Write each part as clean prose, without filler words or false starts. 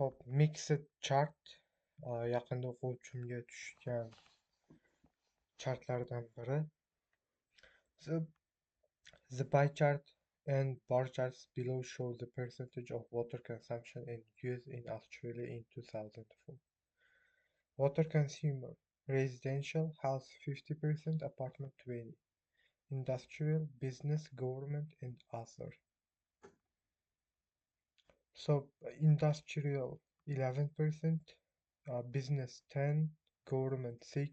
Hop, mixed chart yaqinda o'quvchimga tushgan chartlardan biri. So, the pie chart and bar charts below show the percentage of water consumption and use in Australia in 2004. Water consumer: residential, house 50%, apartment 20%, industrial, business, government, and other. So industrial 11%, business 10%, government 6%,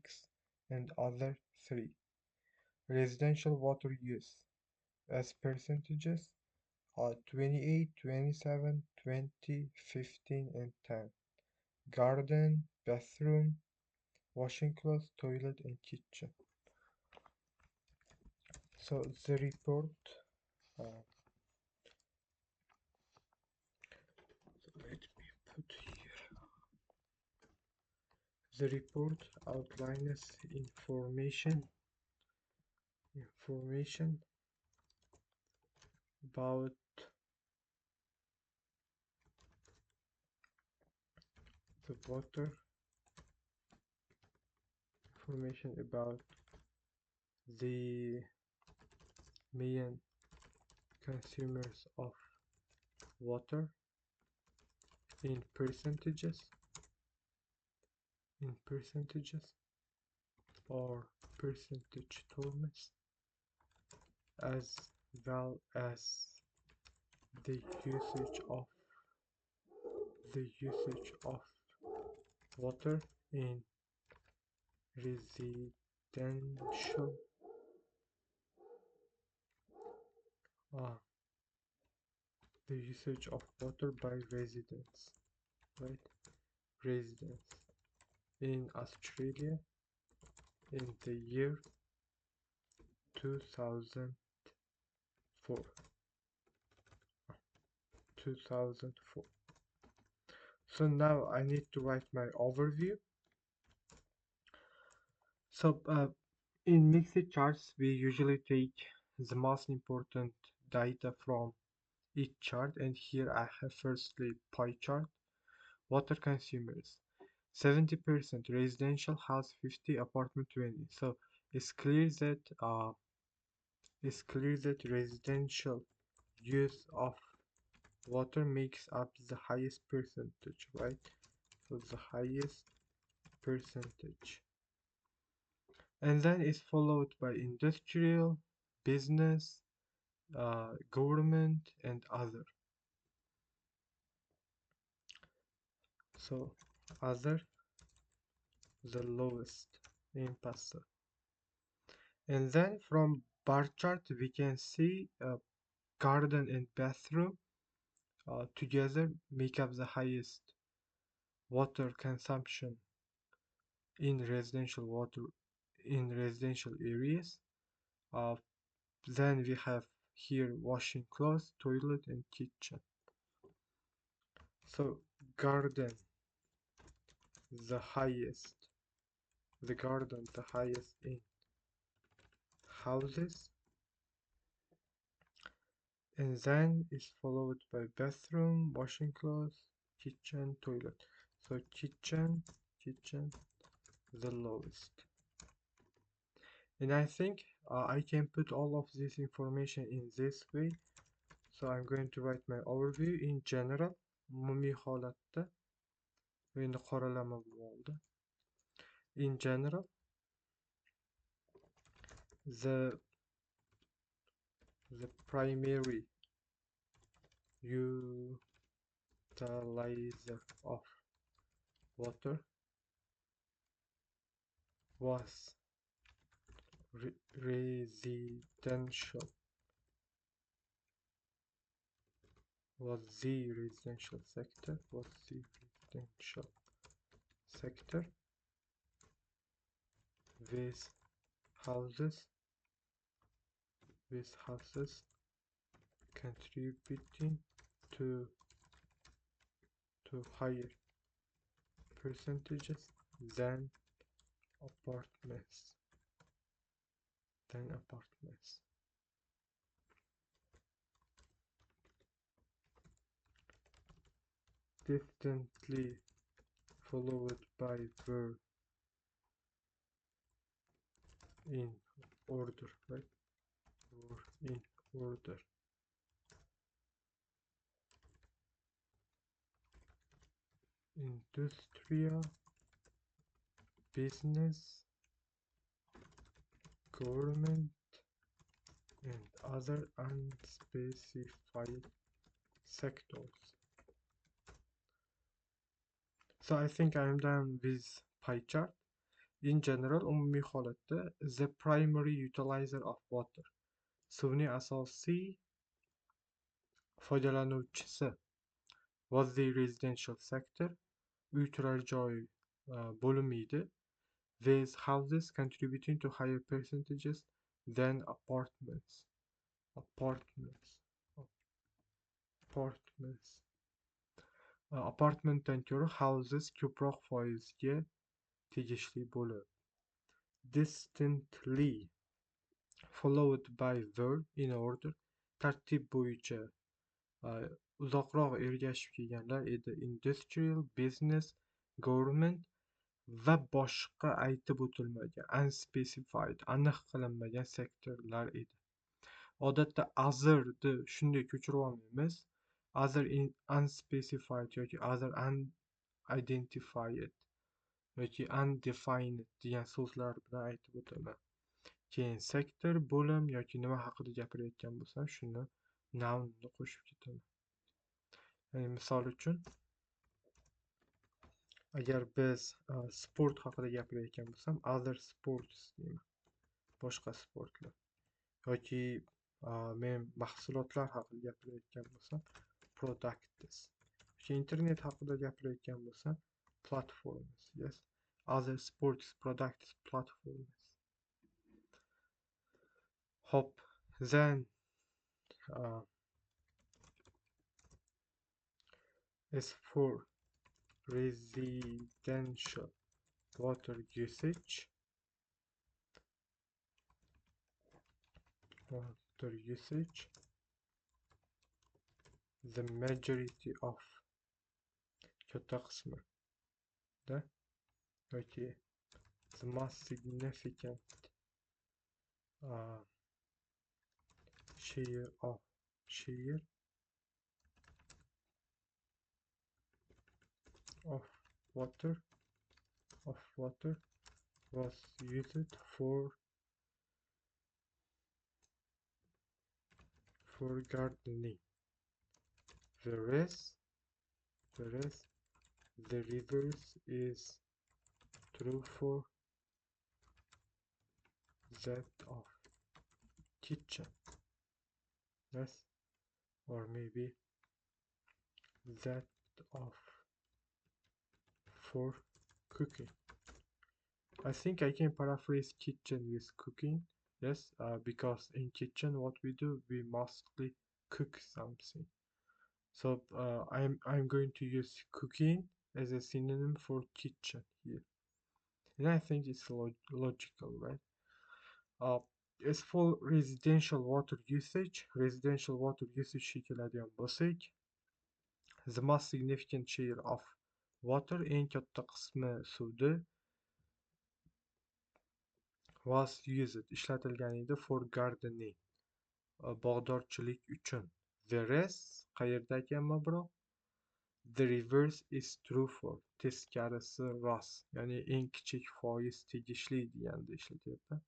and other 3%. Residential water use as percentages are 28, 27, 20, 15, and 10. Garden, bathroom, washing clothes, toilet, and kitchen. So the report, uh, let me put here. The report outlines information about the water, information about the main consumers of water in percentages or percentage terms, as well as the usage of water in residential the usage of water by residents in Australia in the year 2004. So now I need to write my overview. So in mixed charts, we usually take the most important data from each chart, and here I have firstly pie chart. Water consumers: 70% residential, house 50, apartment 20. So it's clear that residential use of water makes up the highest percentage, right? So the highest percentage, and then it's followed by industrial, business, government, and other. So other, the lowest in PASA. And then from bar chart we can see garden and bathroom together make up the highest water consumption in residential areas. Then we have here washing clothes, toilet, and kitchen. So garden the highest in houses, and then is followed by bathroom, washing clothes, kitchen, toilet. So kitchen the lowest. And I think I can put all of this information in this way. So I'm going to write my overview in general. Umumiy holatda endi qoralama bo'ldi. In general, the primary utilizer of water was residential sector with houses contributing to higher percentages than apartments. distinctly followed by verb in order, right? Or in order. Industrial, business, government, and other unspecified sectors. So I think I am done with pie chart. In general, umumiy holatda the primary utilizer of water, suvning asosiy foydalanuvchisi, was the residential sector, uy turar joy bo'limi edi, with houses contributing to higher percentages than apartments. Apartmentdan ko'ra houses ko'proq foizga tegishli bo'lib. Distinctly followed by verb in order, tartib bo'yicha uzoqroq ergashib kelganlar edi. Industrial, business, government va boshqa aytib o'tilmagan unspecified, aniq qilinmagan sektorlar edi. Odatda other'ni shunday ko'chirib olmaymiz. Other unspecified yoki other unidentified yoki undefined degan so'zlar bilan aytib o'taman. Keyin sektor, bo'lim yoki nima haqida gapirayotgan bo'lsam, shuni nounni qo'shib ketaman. Ya'ni misol uchun, agar biz sport haqida gapirayotgan bo'lsam, other sports deyman. Boshqa sportlar. Yoki men mahsulotlar haqida gapirayotgan bo'lsam, products. Yoki internet haqida gapirayotgan bo'lsam, platforms. Yes, other sports products platforms. Hop, then as for residential water usage, the majority of katta qismi yoki the most significant share of water was used for gardening, whereas the reverse is true for that of kitchen. Yes, or maybe that of for cooking. I think I can paraphrase kitchen with cooking. Yes, because in kitchen what we do, we mostly cook something. So I'm going to use cooking as a synonym for kitchen here, and I think it's logical, right? As for residential water usage keladigan bo'lsak, the most significant share of water, eng katta qismi suvni, was used, ishlatilgan edi, for gardening, bog'dorchilik uchun. Whereas, qayerda ekan mabro'? The reverse is true for, teskarisi rost, ya'ni eng kichik foiz tegishli deganda ishlatyapman.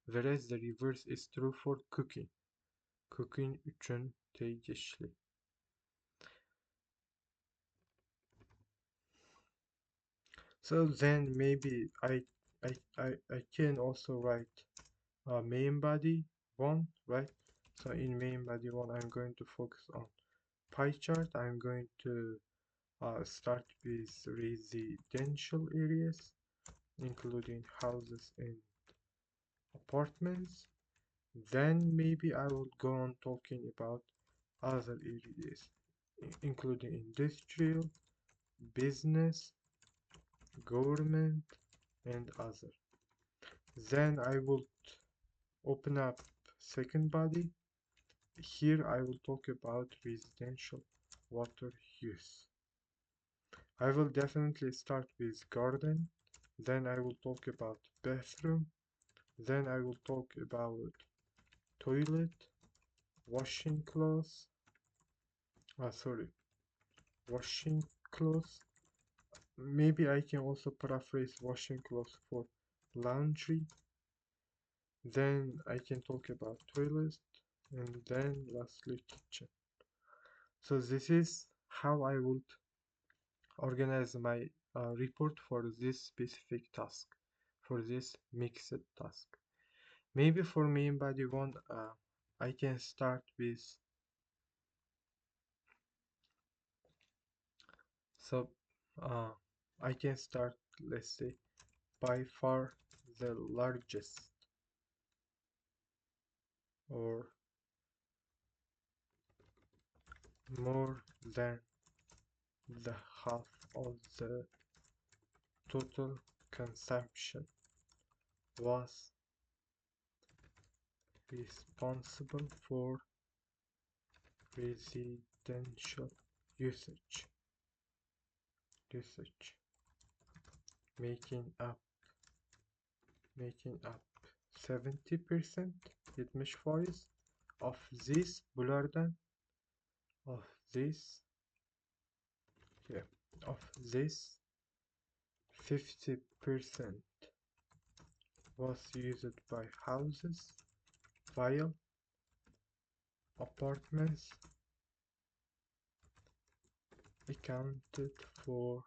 Whereas the reverse is true for cooking uchun tegishli. So then maybe I can also write main body 1, right? So in main body 1, I'm going to focus on pie chart. I'm going to start with residential areas, including houses and apartments. Then maybe I will go on talking about other areas, including industrial, business, government, and other. Then I will open up second body. Here I will talk about residential water use. I will definitely start with garden, then I will talk about bathroom, then I will talk about toilet, washing clothes, washing clothes. Maybe I can also paraphrase washing clothes for laundry. Then I can talk about toilet, and then lastly kitchen. So this is how I would organize my report for this specific task, for this mixed task. Maybe for main body one, I can start with, so I can start, let's say, by far the largest, or more than the half of the total consumption was responsible for residential usage, making up 70%, 70% of this bulardan, of this, yeah, of this 50% was used by houses, while apartments accounted for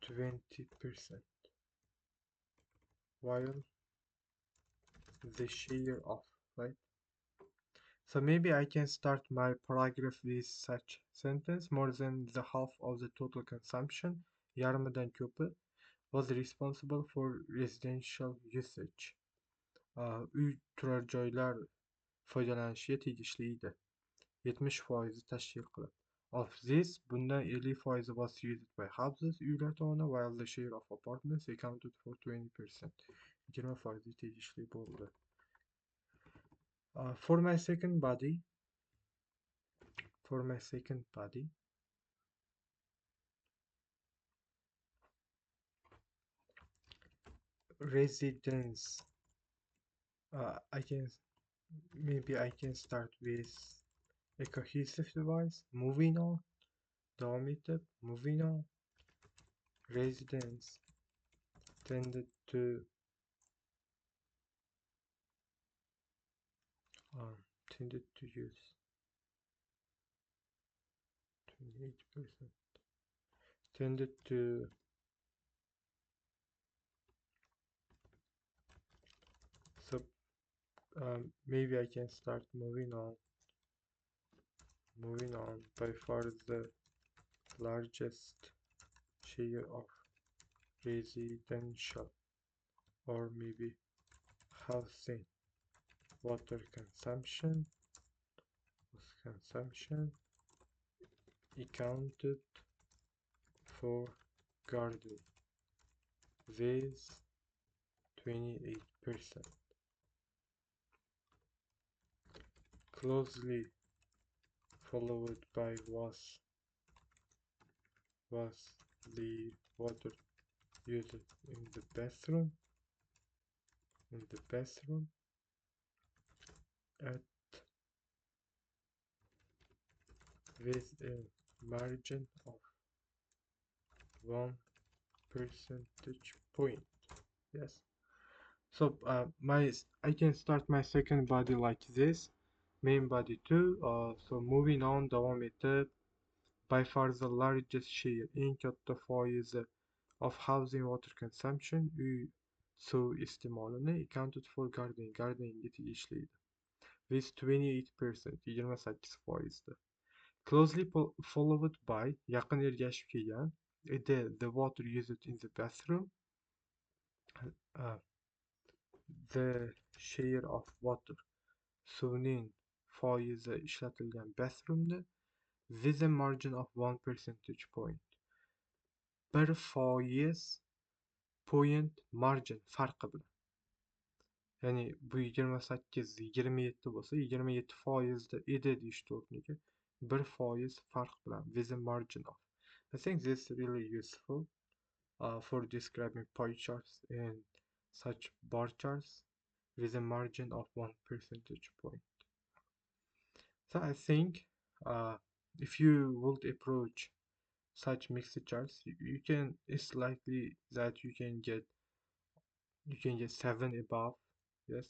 20%, while the share of, right? So maybe I can start my paragraph with such sentence: more than the half of the total consumption, yarımdan köpü, was responsible for residential usage. Uy turar joylar foydalanishiga tegishliydi. 70% tashkil qilib. Of this, bundan 50% was used by houses, uylar tomonidan, while the share of apartments accounted for 20%. 20% tegishli bo'ldi. For my second body, residence, I can start with a cohesive device. Moving on, moving on. Residents tended to use 28%, tended to maybe I can start moving on. By far the largest share of residential, or maybe housing, water consumption accounted for gardening with 28%. Closely followed by was the water used in the bathroom, at with a margin of 1 percentage point. Yes. So I can start my second body like this. Main body 2. So moving on, devam etib, by far the largest share, eng katta foizi of housing water consumption, uy suv iste'molini accounted for gardeningga tegishli, with 28%, 28%. Closely followed by, yaqin ergashib kelgan, the water used in the bathroom, the share of water, suvning foizi ishlatilgan bathroomda, with a margin of 1 percentage point. 1% point margin farqi bilan. Ya'ni bu 28, 27 bo'lsa, 27% edi deyishdi o'rniga 1% farq bilan, with a margin of. I think this is really useful for describing pie charts and such bar charts with a margin of 1 percentage point. So I think if you would approach such mixed charts, you can, it's likely that you can get 7 above, yes,